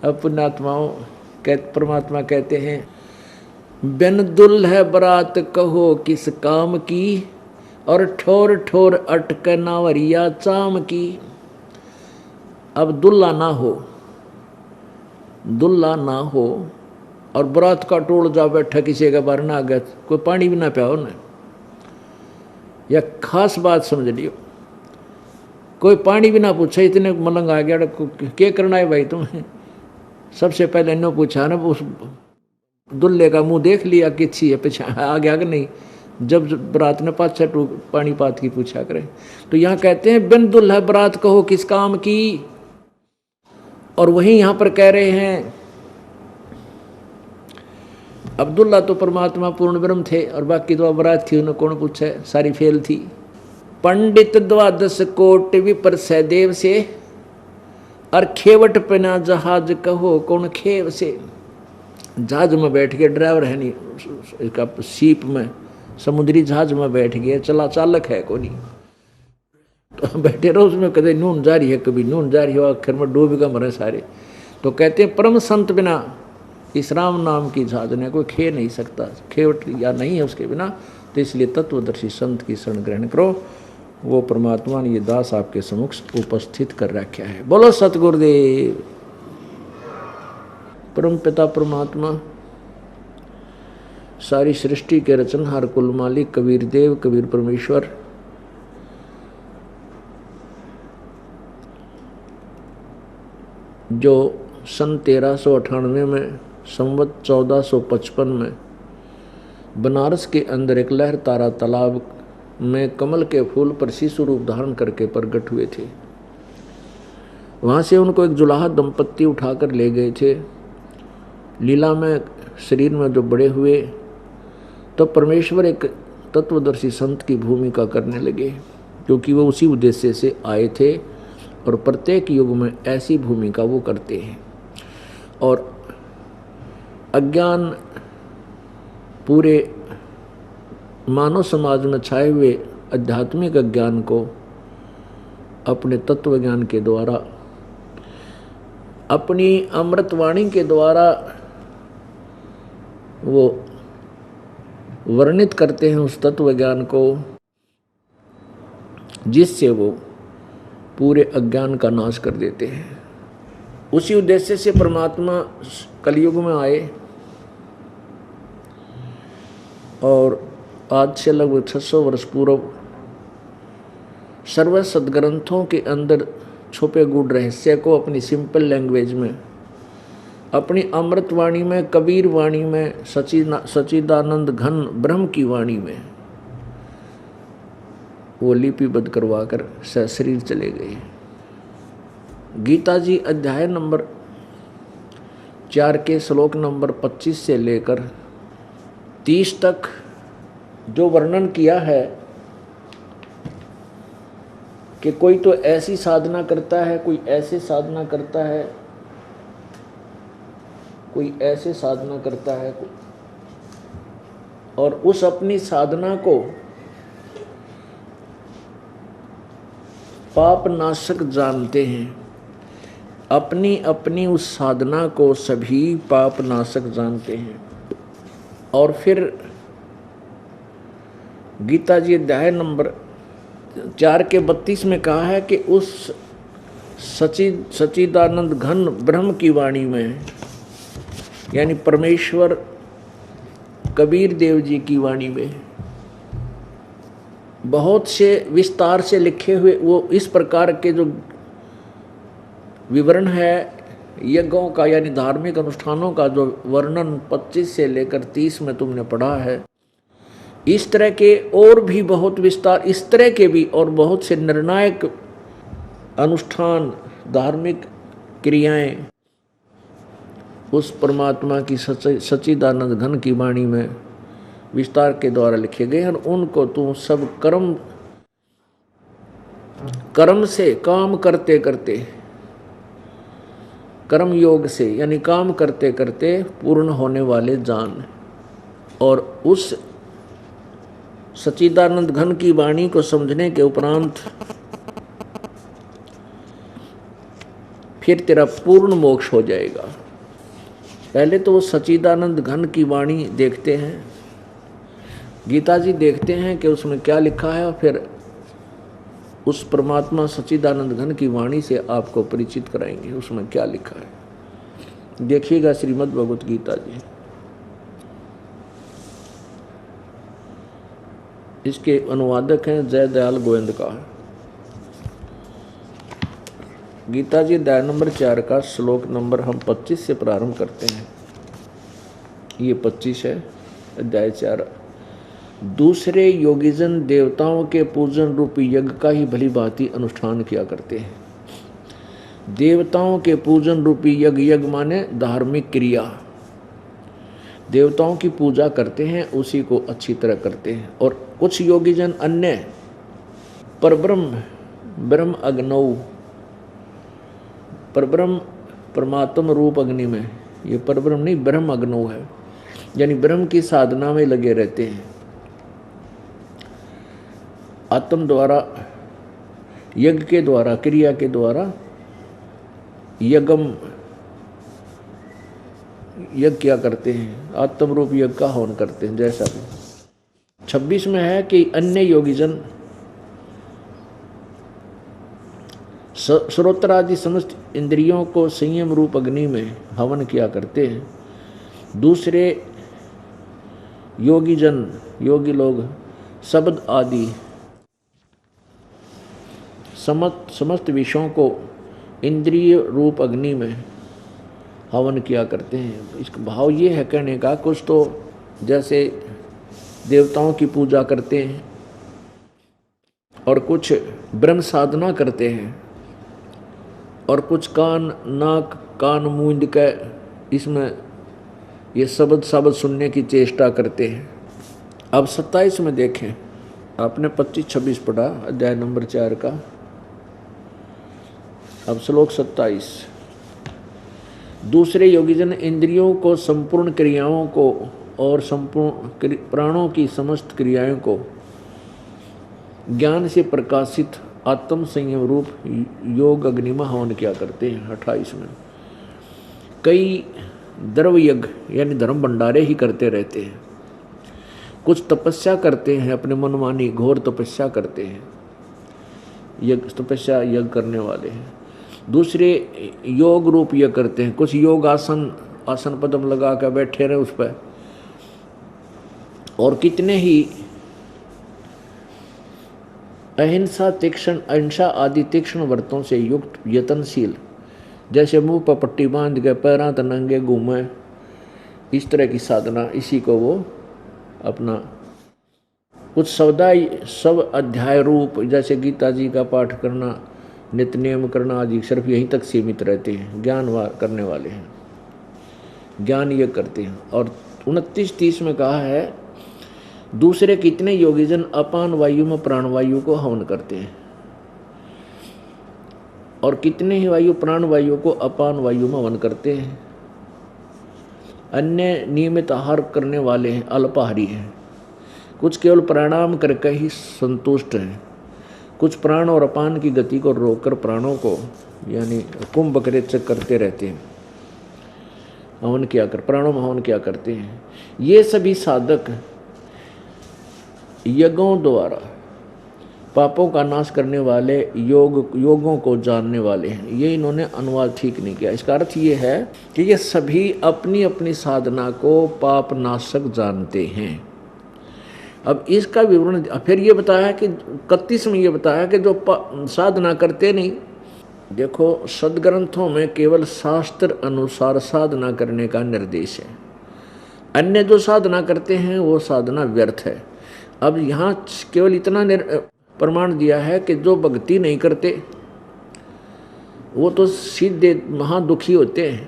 अब पुण्यात्माओं परमात्मा कहते हैं, बिन दुल्ह बरात कहो किस काम की, और ठोर ठोर अटक नावरिया चाम की। अब दुल्हा ना हो, दुल्हा ना हो और बरात का टोल जा बैठा किसी का बार ना गया, कोई पानी भी ना पियाओ ना, या खास बात समझ लियो, कोई पानी भी ना पूछे, इतने मलंग आ गया, क्या करना है भाई तुम्हें। सबसे पहले इन्हों पूछा ना, उस दुल्हे का मुंह देख लिया कि अच्छी है, पीछे आ गया कि नहीं, जब बरात ने 5-6 पानी पात की पूछा करे। तो यहाँ कहते हैं बिन दुल्हा बरात कहो किस काम की, और वहीं यहां पर कह रहे हैं अब्दुल्ला तो परमात्मा पूर्ण ब्रह्म थे, और बाकी तो बरात थी, उन्हें कौन पूछे, सारी फेल थी। पंडित 12 कोट विपर सहदेव से, और खेवट पना जहाज कहो कौन खेव से। जहाज में बैठ के, ड्राइवर है नहीं इसका, सीप में समुद्री जहाज में बैठ गया, चला चालक है को नहीं, तो बैठे रहो उसमें, कभी नून जा रही है कभी नून जा रही हो, आखिर में डूब का मरे सारे। तो कहते हैं परम संत बिना इस राम नाम की जहाज ने कोई खे नहीं सकता, खेवट या नहीं है उसके बिना। तो इसलिए तत्वदर्शी संत की शरण ग्रहण करो। वो परमात्मा ने ये दास आपके सम्मुख उपस्थित कर रखा है। बोलो सतगुरुदेव। परम पिता परमात्मा, सारी सृष्टि के रचनहार कुल मालिक कबीर देव कबीर परमेश्वर, जो सन 1398 में संवत 1455 में बनारस के अंदर एक लहर तारा तालाब में कमल के फूल पर शिशु रूप धारण करके प्रकट हुए थे। वहाँ से उनको एक जुलाहा दंपत्ति उठाकर ले गए थे। लीला में शरीर में जो बड़े हुए, तो परमेश्वर एक तत्वदर्शी संत की भूमिका करने लगे, क्योंकि वो उसी उद्देश्य से आए थे और प्रत्येक युग में ऐसी भूमिका वो करते हैं। और अज्ञान पूरे मानव समाज में छाए हुए आध्यात्मिक अज्ञान को अपने तत्व ज्ञान के द्वारा, अपनी अमृतवाणी के द्वारा वो वर्णित करते हैं उस तत्व ज्ञान को, जिससे वो पूरे अज्ञान का नाश कर देते हैं। उसी उद्देश्य से परमात्मा कलयुग में आए, और आज से लगभग 600 वर्ष पूर्व सर्व सदग्रंथों के अंदर छुपे गूढ़ रहस्य को अपनी सिंपल लैंग्वेज में, अपनी अमृतवाणी में, कबीर वाणी में, सच्चिदानंद घन ब्रह्म की वाणी में वो लिपिबद्ध करवाकर सशरीर चले गए। गीता जी अध्याय नंबर 4 के श्लोक नंबर 25 से लेकर 30 तक जो वर्णन किया है कि कोई तो ऐसी साधना करता है, कोई ऐसे साधना करता है, कोई ऐसे साधना करता है, और उस अपनी साधना को पाप नाशक जानते हैं। अपनी अपनी उस साधना को सभी पाप नाशक जानते हैं। और फिर गीता जी अध्याय नंबर 4 के 32 में कहा है कि उस सच्चिदानंद घन ब्रह्म की वाणी में, यानी परमेश्वर कबीर देव जी की वाणी में बहुत से विस्तार से लिखे हुए वो इस प्रकार के जो विवरण है यज्ञों का, यानी धार्मिक अनुष्ठानों का जो वर्णन 25 से लेकर 30 में तुमने पढ़ा है, इस तरह के और भी बहुत विस्तार, इस तरह के भी और बहुत से निर्णायक अनुष्ठान, धार्मिक क्रियाएं उस परमात्मा की सच्चिदानंद घन की वाणी में विस्तार के द्वारा लिखे गए हैं। और उनको तुम सब कर्म से, काम करते करते, कर्म योग से, यानी काम करते करते पूर्ण होने वाले जान। और उस सच्चिदानंद घन की वाणी को समझने के उपरांत फिर तेरा पूर्ण मोक्ष हो जाएगा। पहले तो वो सच्चिदानंद घन की वाणी देखते हैं, गीता जी देखते हैं कि उसमें क्या लिखा है, और फिर उस परमात्मा सच्चिदानंद घन की वाणी से आपको परिचित कराएंगे उसमें क्या लिखा है। देखिएगा श्रीमद् भगवत गीता जी। इसके अनुवादक हैं जय दयाल गोविंद का। गीता जी अध्याय नंबर 4 का श्लोक नंबर हम 25 से प्रारंभ करते हैं। ये 25 है, अध्याय 4। दूसरे योगीजन देवताओं के पूजन रूपी यज्ञ का ही भली भांति अनुष्ठान किया करते हैं। देवताओं के पूजन रूपी यज्ञ, यज्ञ माने धार्मिक क्रिया, देवताओं की पूजा करते हैं, उसी को अच्छी तरह करते हैं। और कुछ योगीजन अन्य परब्रह्म ब्रह्म अग्नौ, परब्रह्म परमात्म रूप अग्नि में, ये परब्रह्म नहीं ब्रह्म अग्नौ है, यानी ब्रह्म की साधना में लगे रहते हैं। आत्म द्वारा, यज्ञ के द्वारा, क्रिया के द्वारा यज्ञ क्या करते हैं, आत्म रूप यज्ञ का हवन करते हैं। जैसा कि 26 में है कि अन्य योगीजन श्रोत्रादि समस्त इंद्रियों को संयम रूप अग्नि में हवन किया करते हैं। दूसरे योगीजन, योगी लोग शब्द आदि समस्त विषयों को इंद्रिय रूप अग्नि में हवन किया करते हैं। इसका भाव ये है कहने का, कुछ तो जैसे देवताओं की पूजा करते हैं और कुछ ब्रह्म साधना करते हैं, और कुछ कान मूंद के इसमें ये शब्द सुनने की चेष्टा करते हैं। अब 27 में देखें, आपने 25-26 पढ़ा अध्याय नंबर 4 का, अब श्लोक 27। दूसरे योगीजन इंद्रियों को, संपूर्ण क्रियाओं को और संपूर्ण प्राणों की समस्त क्रियाओं को ज्ञान से प्रकाशित आत्म संयम रूप योग अग्नि में हवन किया करते हैं। 28 में कई द्रव्य यज्ञ यानी धर्म भंडारे ही करते रहते हैं। कुछ तपस्या करते हैं, अपने मनमानी घोर तपस्या करते हैं, यज्ञ तपस्या यज्ञ करने वाले हैं। दूसरे योग रूप यज्ञ करते हैं, कुछ योग आसन पद्म लगा कर बैठे रहे उस पर, और कितने ही अहिंसा आदि तीक्ष्ण व्रतों से युक्त यतनशील, जैसे मुंह पर पट्टी बांध के पैरां तनंगे घूमे, इस तरह की साधना, इसी को वो अपना कुछ सब अध्याय रूप, जैसे गीता जी का पाठ करना, नित्य नियम करना आदि सिर्फ यहीं तक सीमित रहते हैं। ज्ञान करने वाले हैं, ज्ञान ये करते हैं। और 29-30 में कहा है, दूसरे कितने योगीजन अपान वायु में प्राणवायु को हवन करते हैं, और कितने ही वायु प्राण वायु को अपान वायु में हवन करते हैं। अन्य नियमित आहार करने वाले हैं, अल्पाहारी हैं। कुछ केवल प्राणायाम करके ही संतुष्ट हैं। कुछ प्राण और अपान की गति को रोककर प्राणों को यानी कुंभ बकरे करते रहते हैं, हवन किया कर, प्राणों में हवन किया करते हैं। ये सभी साधक यज्ञों द्वारा पापों का नाश करने वाले योगों को जानने वाले हैं। ये इन्होंने अनुवाद ठीक नहीं किया। इसका अर्थ ये है कि ये सभी अपनी अपनी साधना को पाप नाशक जानते हैं। अब इसका विवरण फिर ये बताया कि 31 में ये बताया कि जो साधना करते नहीं, देखो सदग्रंथों में केवल शास्त्र अनुसार साधना करने का निर्देश है। अन्य जो साधना करते हैं वो साधना व्यर्थ है। अब यहाँ केवल इतना प्रमाण दिया है कि जो भक्ति नहीं करते वो तो सीधे महादुखी होते हैं,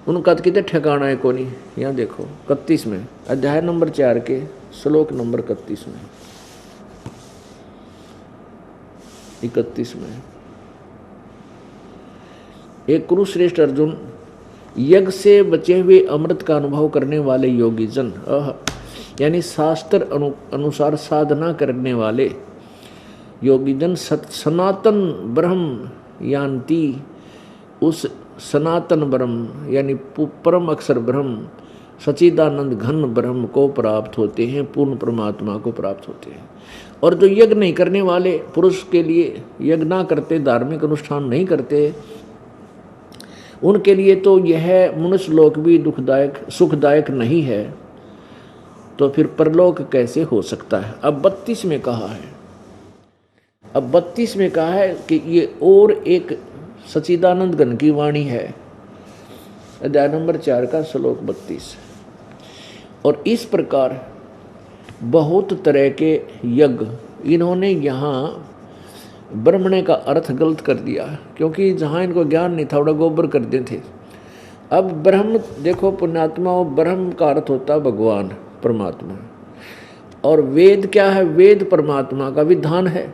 उनका कितने ठिकाना है को नहीं। यहाँ देखो 31 में अध्याय नंबर 4 के श्लोक नंबर 31 में 31 में एक कुरुश्रेष्ठ अर्जुन, यज्ञ से बचे हुए अमृत का अनुभव करने वाले योगी जन, यानी शास्त्र अनुसार साधना करने वाले योगी जन सनातन ब्रह्म यान्ति उस सनातन ब्रह्म यानी परम अक्षर ब्रह्म सच्चिदानंद घन ब्रह्म को प्राप्त होते हैं, पूर्ण परमात्मा को प्राप्त होते हैं। और जो यज्ञ नहीं करने वाले, पुरुष के लिए यज्ञ ना करते, धार्मिक अनुष्ठान नहीं करते, उनके लिए तो यह मनुष्य लोक भी दुखदायक सुखदायक नहीं है, तो फिर परलोक कैसे हो सकता है। अब 32 में कहा है, अब 32 में कहा है कि ये और एक सच्चिदानंद घन की वाणी है, अध्याय नंबर 4 का श्लोक 32। और इस प्रकार बहुत तरह के यज्ञ, इन्होंने यहाँ ब्रह्मणे का अर्थ गलत कर दिया, क्योंकि जहाँ इनको ज्ञान नहीं था, थोड़ा गोबर कर देते थे। अब ब्रह्म देखो पुण्यात्मा, ब्रह्म का अर्थ होता है भगवान परमात्मा, और वेद क्या है, वेद परमात्मा का विधान है।